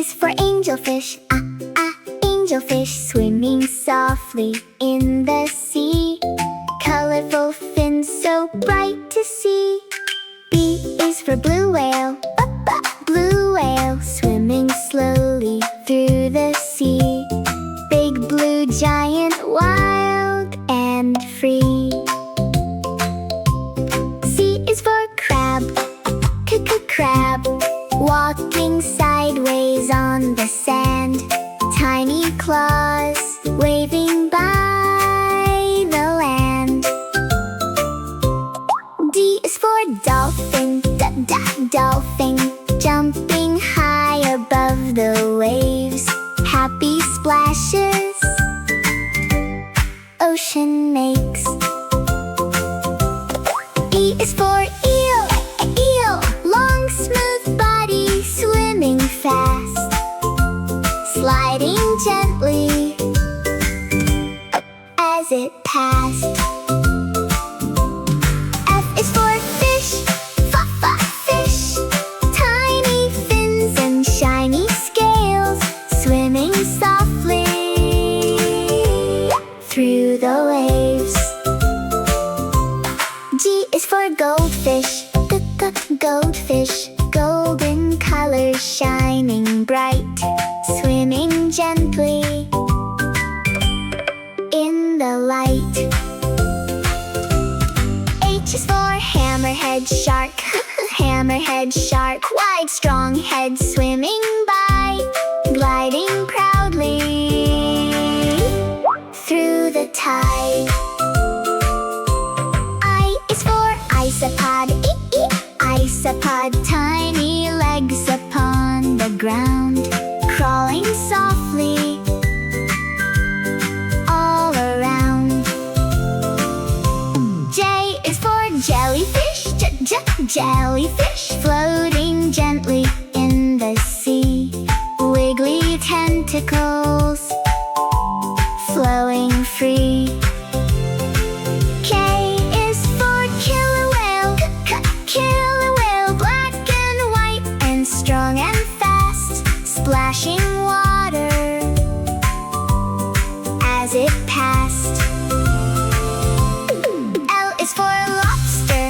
is for angelfish. Angelfish swimming softly in the sea. Colorful fins so bright to see. B is for blue whale. Blue whale swimming slowly through the sea. Big blue giant, wild and free. C is for crab. Crab walking sideways on the sand. Tiny claws waving by the land. D is for dolphin. Dolphin jumping high above the waves. Happy splashes ocean makes. E is for eel. Eel, long smooth body swimming fast, sliding gently as it passed. F is for fish. Fish, tiny fins and shiny scales, swimming softly through the waves. G is for goldfish. Goldfish, golden colors shining bright, swimming gently in the light. H is for hammerhead shark. Hammerhead shark, wide strong head swimming by, gliding proudly through the tide. I is for isopod. Isopod, tiny legs upon the ground, crawling softly all around. J is for jellyfish. Jellyfish floating gently in the sea. Wiggly tentacles flowing free. K is for killer whale. Killer whale, black and white and strong and fast, splashing water as it passed. L is for lobster.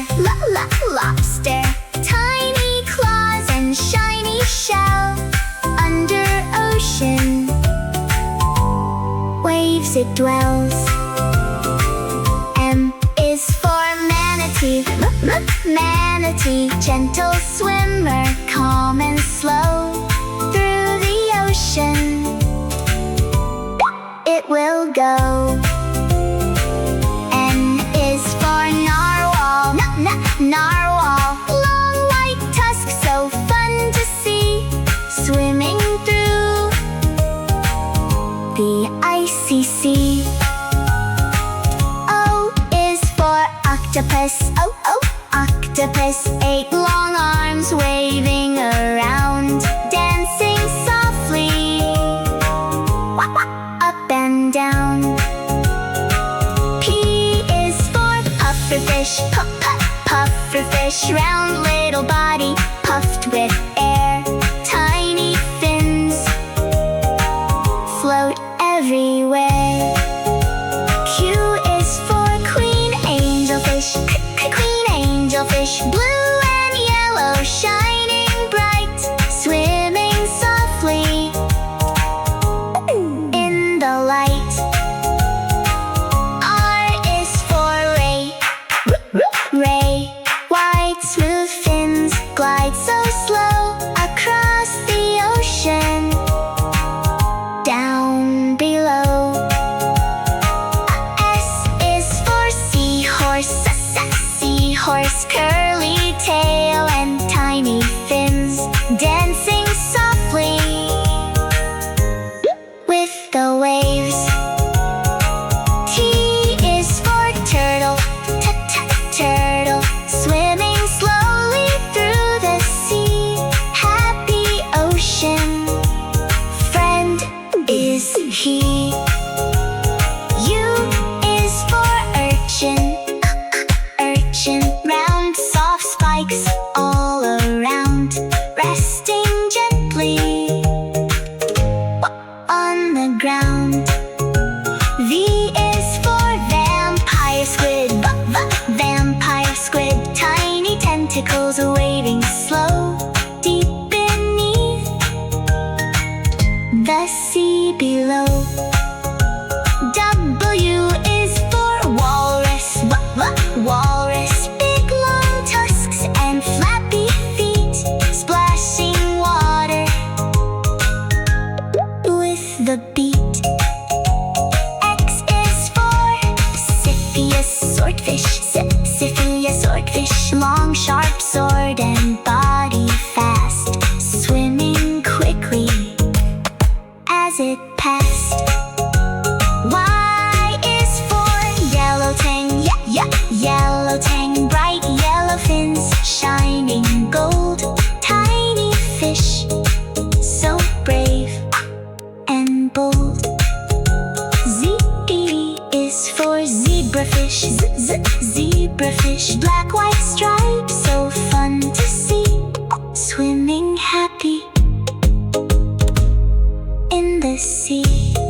Lobster, tiny claws and shiny shell. Under ocean waves it dwells. M is for manatee. Manatee, gentle swimmer, calm and slow. Through the ocean it will go. N is for narwhal. Narwhal, long white tusk, so fun to see, swimming through the icy sea. O is for octopus. Octopus, 8 long arms waving around, dancing softly up and down. P is for pufferfish. Pufferfish, round little body, puffed with air. Tiny fins float everywhere. Q is for queen angelfish. the sea below. W is for walrus. Walrus, big long tusks and flappy feet, splashing water with the beat. X is for Siphius swordfish. Siphius swordfish, long sharp sword and body fast, swimming quickly as it passed. Y is for yellow tang. Yellow tang, bright yellow fins, shining gold, tiny fish, so brave and bold. Z is for zebrafish. Zebrafish, black white stripes, so fun to see, swimming happy in the sea.